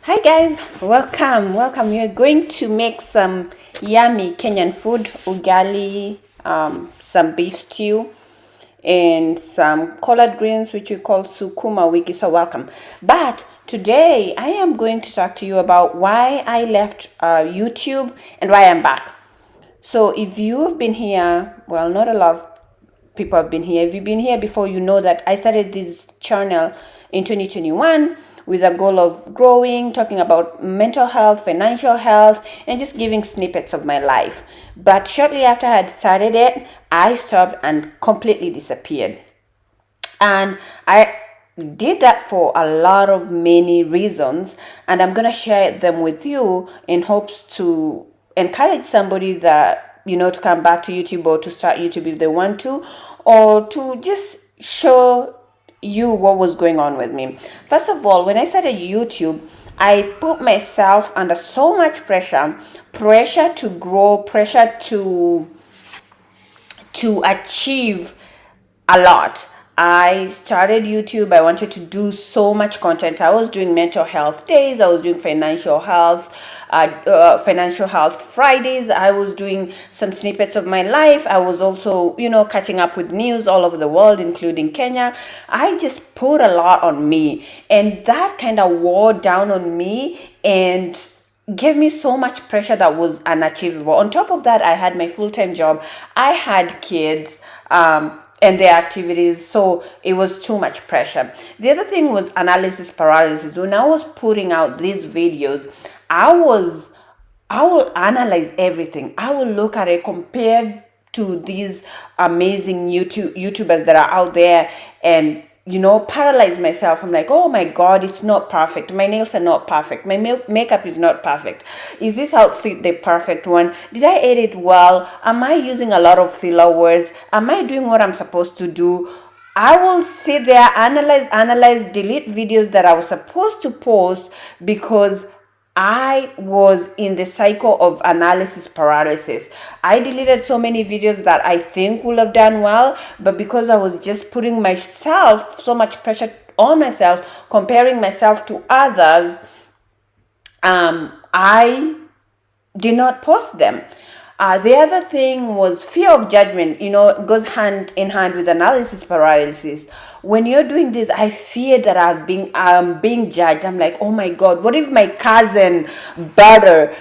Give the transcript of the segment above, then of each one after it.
Hi guys, welcome. We are going to make some yummy Kenyan food, ugali, some beef stew, and some collard greens which we call sukuma wiki. So welcome. But today I am going to talk to you about why I left YouTube and why I'm back. So if you've been here, well, not a lot of people have been here. If you've been here before, you know that I started this channel in 2021 with a goal of growing, talking about mental health, financial health, and just giving snippets of my life. But shortly after I had started it, I stopped and completely disappeared. And I did that for a lot of many reasons, and I'm gonna share them with you in hopes to encourage somebody that to come back to YouTube or to start YouTube if they want to, or to just show you what was going on with me. First of all, when I started YouTube, I put myself under so much pressure to grow, pressure to achieve a lot. I started YouTube. I wanted to do so much content. I was doing mental health days. I was doing financial health Fridays. I was doing some snippets of my life. I was also, catching up with news all over the world, including Kenya. I just put a lot on me, and that kind of wore down on me and gave me so much pressure that was unachievable. On top of that, I had my full-time job. I had kids. And their activities, so it was too much pressure. The other thing was analysis paralysis. When I was putting out these videos, I will analyze everything. I will look at it compared to these amazing YouTubers that are out there, and paralyze myself. I'm like, oh my god, it's not perfect. My nails are not perfect. My makeup is not perfect. Is this outfit the perfect one? Did I edit well? Am I using a lot of filler words? Am I doing what I'm supposed to do? I will sit there, analyze, delete videos that I was supposed to post because I was in the cycle of analysis paralysis. I deleted so many videos that I think would have done well, but because I was just putting myself so much pressure on myself, comparing myself to others, I did not post them. The other thing was fear of judgment. It goes hand in hand with analysis paralysis. When you're doing this, I fear that I'm being judged. I'm like, oh my god, what if my cousin brother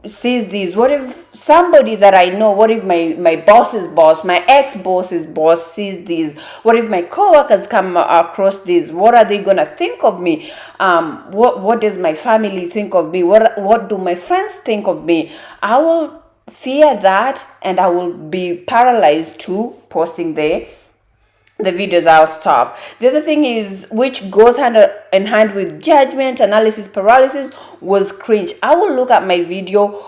sees this? What if somebody that I know, what if my boss's boss, my ex-boss's boss sees this? What if my coworkers come across this? What are they gonna think of me? What does my family think of me? What do my friends think of me? I will fear that, and I will be paralyzed to posting the videos. I'll stop. The other thing is, which goes hand in hand with judgment, analysis paralysis, was cringe. I will look at my video,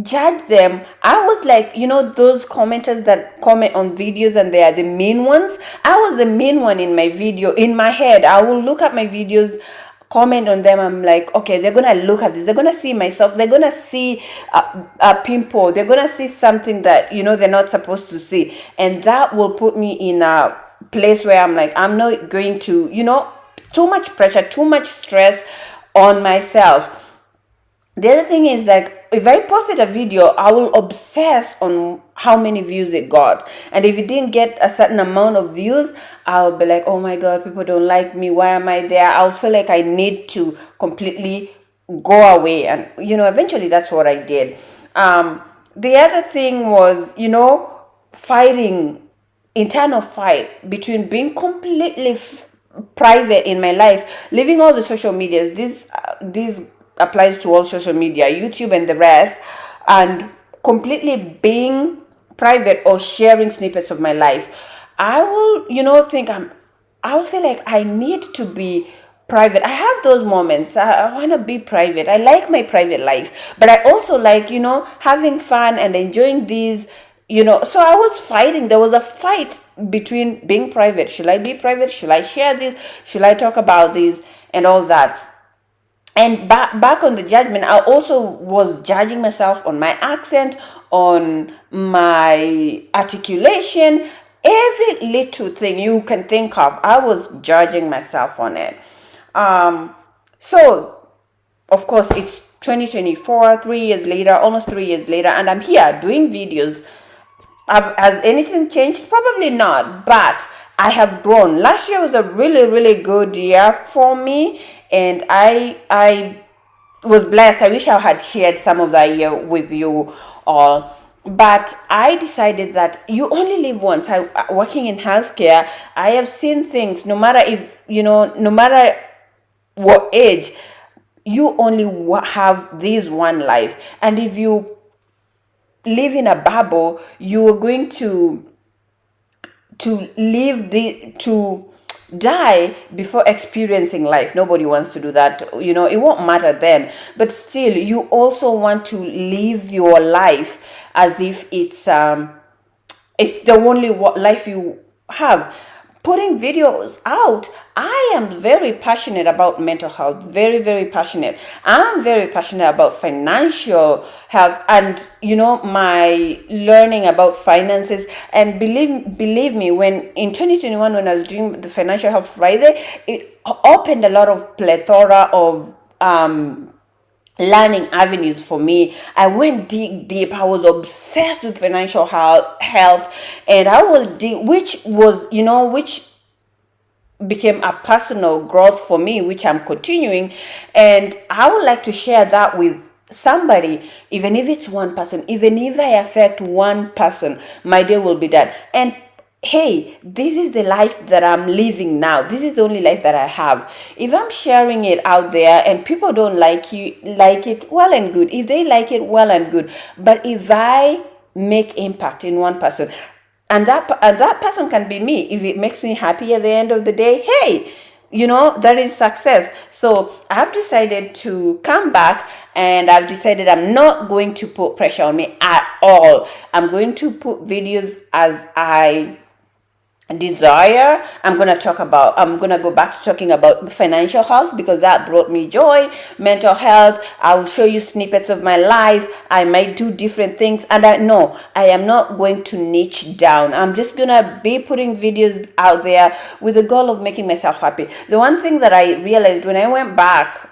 judge them. I was like, those commenters that comment on videos and they are the mean ones. I was the mean one in my video. In my head, I will look at my videos, comment on them. I'm like, okay, they're gonna look at this, they're gonna see myself, they're gonna see a pimple, they're gonna see something that they're not supposed to see, and that will put me in a place where I'm like, I'm not going to, too much pressure, too much stress on myself. The other thing is that if I posted a video, I will obsess on how many views it got. And if it didn't get a certain amount of views, I'll be like, oh my god, people don't like me. Why am I there? I'll feel like I need to completely go away. And, eventually that's what I did. The other thing was, internal fight between being completely private in my life, leaving all the social medias. These applies to all social media, YouTube and the rest, and completely being private or sharing snippets of my life. I will, I'll feel like I need to be private. I have those moments. I want to be private. I like my private life, but I also like, having fun and enjoying these, so I was fighting. There was a fight between being private. Should I be private? Should I share this? Should I talk about this and all that? And back on the judgment, I also was judging myself on my accent, on my articulation, every little thing you can think of. I was judging myself on it. So of course, it's 2024, 3 years later, almost 3 years later, and I'm here doing videos. Has anything changed? Probably not, but I have grown. Last year was a really, really good year for me, and I was blessed. I wish I had shared some of that year with you all. But I decided that you only live once. I working in healthcare, I have seen things. No matter if no matter what age, you only have this one life, and if you live in a bubble, you are going to live the to die before experiencing life. Nobody wants to do that. It won't matter then, but still you also want to live your life as if it's the only life you have. Putting videos out, I am very passionate about mental health, very, very passionate. I'm very passionate about financial health, and my learning about finances. And believe me, when in 2021, when I was doing the Financial Health Friday, it opened a lot of plethora of learning avenues for me. I went deep. I was obsessed with financial health, and I was deep, which became a personal growth for me, which I'm continuing. And I would like to share that with somebody, even if it's one person. Even if I affect one person, my day will be done. And hey, this is the life that I'm living now. This is the only life that I have. If I'm sharing it out there and people don't like it, well and good. If they like it, well and good. But if I make impact in one person, and that person can be me, if it makes me happy at the end of the day, hey, that is success. So I've decided to come back, and I've decided I'm not going to put pressure on me at all. I'm going to put videos as I desire. I'm going to go back to talking about financial health, because that brought me joy. Mental health, I will show you snippets of my life. I might do different things, and I know I am not going to niche down. I'm just going to be putting videos out there with the goal of making myself happy. The one thing that I realized when I went back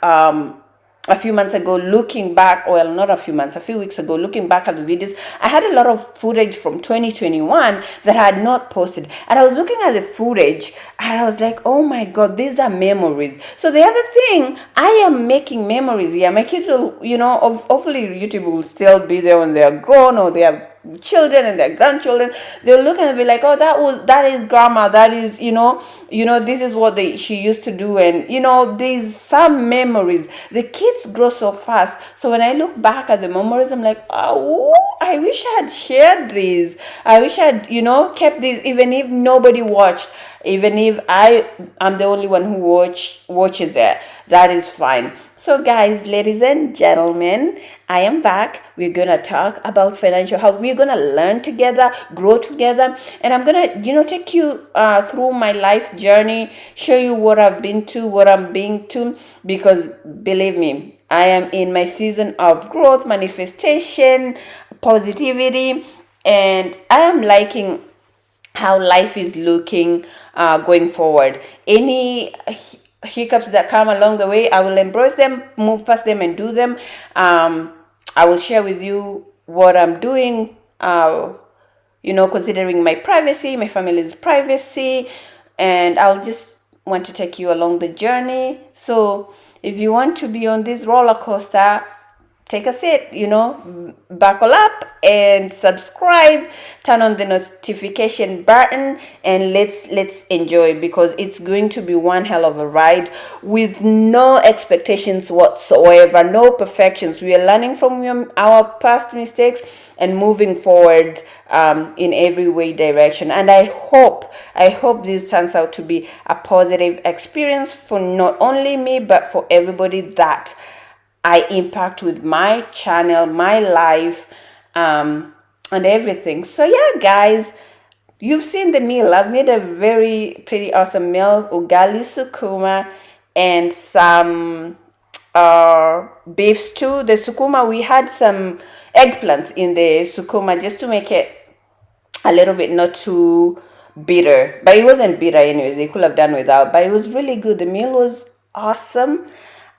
a few months ago, looking back, well, not a few months, a few weeks ago, looking back at the videos, I had a lot of footage from 2021 that I had not posted. And I was looking at the footage and I was like, oh my God, these are memories. So the other thing, I am making memories here. My kids will, hopefully YouTube will still be there when they are grown, or they have children and their grandchildren. They'll look and be like, oh, that is grandma, that is this is what she used to do. And there's some memories. The kids grow so fast, so when I look back at the memories, I'm like, oh, I wish I had shared these. I wish I had kept these, even if nobody watched, even if I'm the only one who watches it. That is fine. So guys, ladies and gentlemen, I am back. We're gonna talk about financial health. We're gonna learn together, grow together, and I'm gonna take you through my life journey, show you what I've been to, what I'm being to, because believe me, I am in my season of growth, manifestation, positivity, and I am liking how life is looking going forward. Any hiccups that come along the way, I will embrace them, move past them, and do them. I will share with you what I'm doing, considering my privacy, my family's privacy, and I'll just want to take you along the journey. So if you want to be on this roller coaster, take a seat, buckle up and subscribe, turn on the notification button, and let's enjoy, because it's going to be one hell of a ride with no expectations whatsoever, no perfections. We are learning from our past mistakes and moving forward in every way direction. And I hope this turns out to be a positive experience for not only me, but for everybody that I impact with my channel, my life, and everything. So yeah, guys, you've seen the meal. I've made a very pretty awesome meal: ugali sukuma and some beef stew. The sukuma, we had some eggplants in the sukuma just to make it a little bit not too bitter, but it wasn't bitter anyways. They could have done without, but it was really good. The meal was awesome.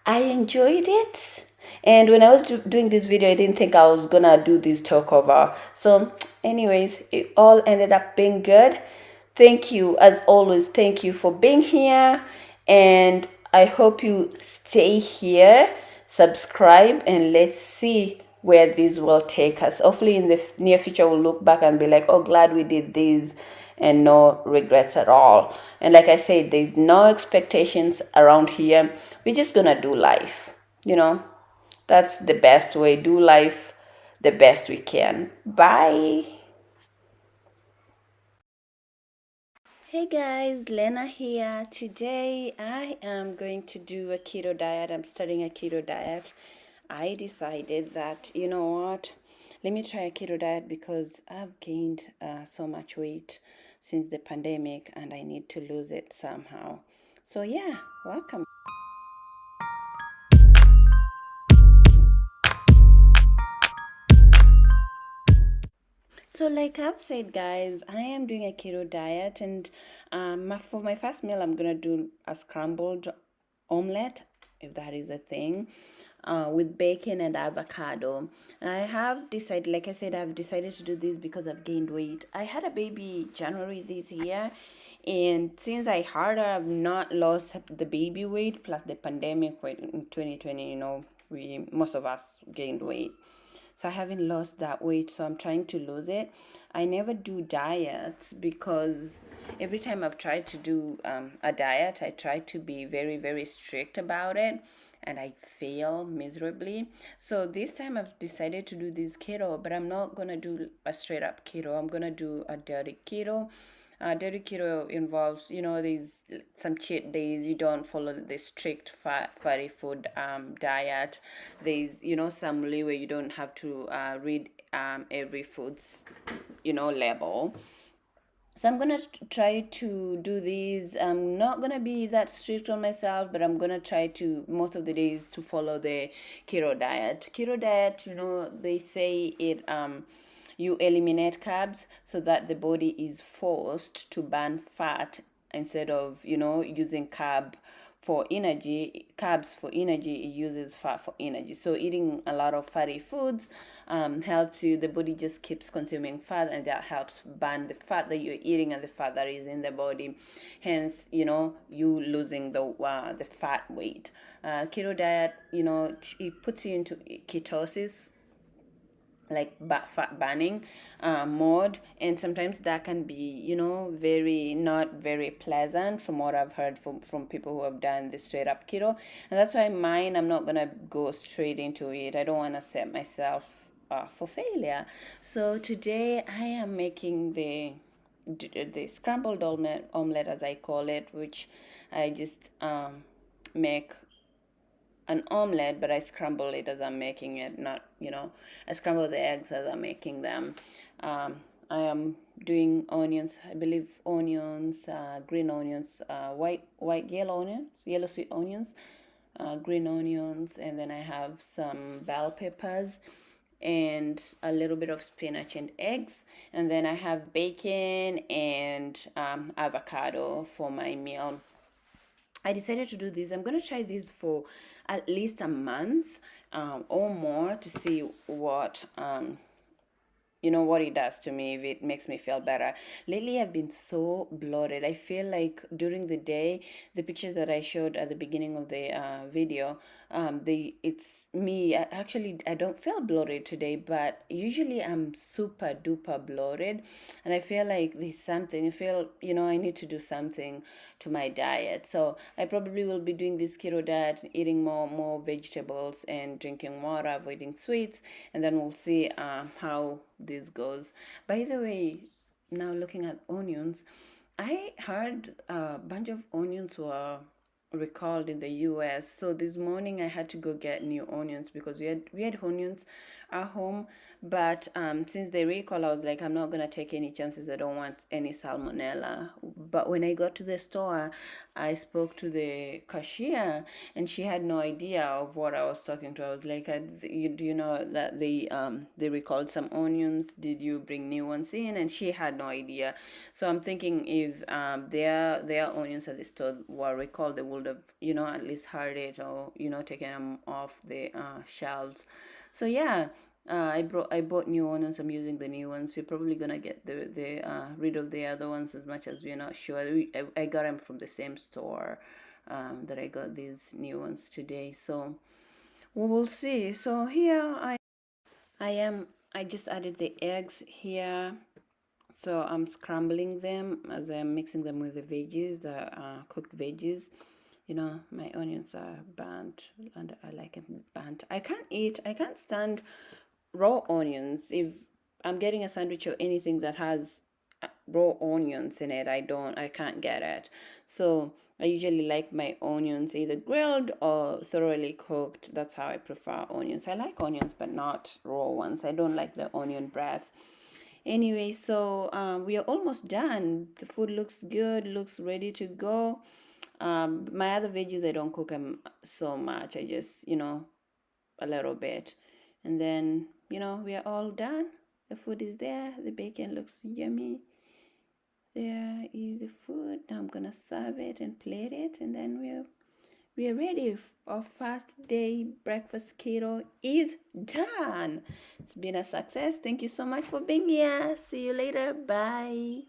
I enjoyed it. And when I was doing this video, I didn't think I was gonna do this talk over. So, anyways, it all ended up being good. Thank you, as always. Thank you for being here. And I hope you stay here, subscribe, and let's see where this will take us. Hopefully, in the near future, we'll look back and be like, oh, glad we did this, and no regrets at all. And like I said, there's no expectations around here. We're just gonna do life, you know. That's the best way. Do life the best we can. Bye. Hey guys, Lena here. Today I am going to do a keto diet. I'm starting a keto diet. I decided that, you know what, let me try a keto diet because I've gained so much weight since the pandemic and I need to lose it somehow. So, yeah, welcome. So, like I've said, guys, I am doing a keto diet, and for my first meal, I'm gonna do a scrambled omelette, if that is a thing, with bacon and avocado. I have decided, like I said, I've decided to do this because I've gained weight. I had a baby January this year, and since I heard I've not lost the baby weight plus the pandemic weight in 2020, we most of us gained weight. So I haven't lost that weight, so I'm trying to lose it. I never do diets because every time I've tried to do a diet, I try to be very, very strict about it and I fail miserably. So this time I've decided to do this keto, but I'm not gonna do a straight up keto. I'm gonna do a dirty keto. Dirty keto involves, there's some cheat days. You don't follow the strict fatty food diet. There's, some leeway. You don't have to read every food's, label. So I'm gonna try to do these. I'm not gonna be that strict on myself, but I'm gonna try to most of the days to follow the keto diet. Keto diet, they say it you eliminate carbs so that the body is forced to burn fat instead of using carbs for energy. It uses fat for energy. So eating a lot of fatty foods helps you. The body just keeps consuming fat, and that helps burn the fat that you're eating and the fat that is in the body. Hence, you losing the fat weight. Keto diet, it puts you into ketosis, like fat burning mode, and sometimes that can be very not very pleasant from what I've heard from people who have done the straight up keto. And that's why mine, I'm not gonna go straight into it. I don't want to set myself for failure. So today I am making the scrambled omelette, as I call it, which I just make an omelette, but I scramble it as I'm making it. Not, I scramble the eggs as I'm making them. I am doing onions. I believe onions, green onions, yellow onions, yellow sweet onions, green onions, and then I have some bell peppers and a little bit of spinach and eggs, and then I have bacon and avocado for my meal. I decided to do this. I'm going to try this for at least a month or more to see what it does to me, if it makes me feel better. Lately I've been so bloated. I feel like during the day, the pictures that I showed at the beginning of the video, it's me. I don't feel bloated today, but usually I'm super duper bloated, and I feel like there's something. I feel, I need to do something to my diet. So I probably will be doing this keto diet, eating more vegetables and drinking water, avoiding sweets, and then we'll see how this goes. By the way, now looking at onions, I heard a bunch of onions were recalled in the US. So this morning I had to go get new onions because we had onions at home, but since they recall, I was like, I'm not gonna take any chances. I don't want any salmonella. But when I got to the store, I spoke to the cashier, and she had no idea of what I was talking to. I was like, do you know that they recalled some onions? Did you bring new ones in? And she had no idea. So I'm thinking if their onions at the store were recalled, they will would have, at least heard it, or, taken them off the shelves. So yeah, I bought new onions. I'm using the new ones. We're probably gonna get the rid of the other ones, as much as we're not sure. I got them from the same store that I got these new ones today. So we will see. So here I just added the eggs here. So I'm scrambling them as I'm mixing them with the veggies, the cooked veggies. My onions are burnt, and I like it burnt. I can't stand raw onions. If I'm getting a sandwich or anything that has raw onions in it, I can't get it. So I usually like my onions either grilled or thoroughly cooked. That's how I prefer onions. I like onions, but not raw ones. I don't like the onion breath. Anyway, so we are almost done. The food looks good, looks ready to go. My other veggies, I don't cook them so much. I just, a little bit. And then, we are all done. The food is there. The bacon looks yummy. There is the food. Now I'm gonna serve it and plate it, and then we're ready. Our first day breakfast keto is done. It's been a success. Thank you so much for being here. See you later. Bye.